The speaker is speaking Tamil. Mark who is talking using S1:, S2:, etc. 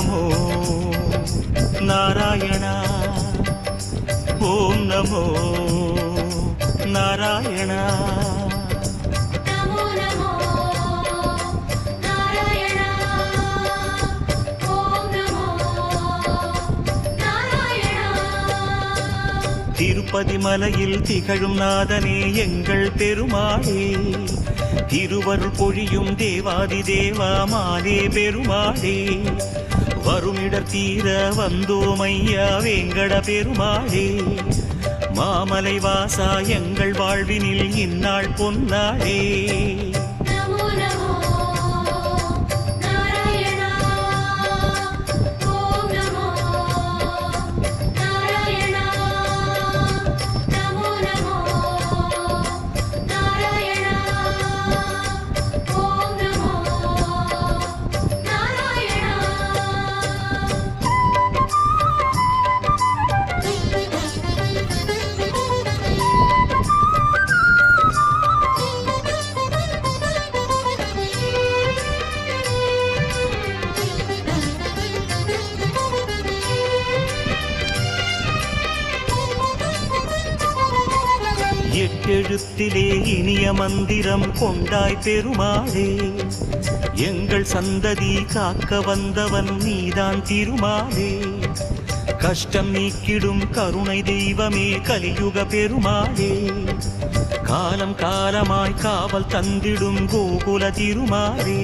S1: நமோ நாராயணா, ஓம் நமோ நாராயணா. திருப்பதி மலையில் திகழும் நாதனே எங்கள் பெருமாளே, திருவருள் பொழியும் தேவாதி தேவா மாலே பெருமாளே, வருமிடர் தீர வந்தோம் ஐயா வேங்கட பெருமாளே, மாமலை வாசா எங்கள் வாழ்வினில் இந்நாள் பொன்னாளே. எட்டெழுத்திலே இனிய மந்திரம் கொண்டாய் பெருமாளே, எங்கள் சந்ததி காக்க வந்தவன் நீதான் திருமாலே, கஷ்டம் நீக்கிடும் கருணை தெய்வமே கலியுக பெருமாளே, காலம் காலமாய் காவல் தந்திடும் கோகுல திருமாலே.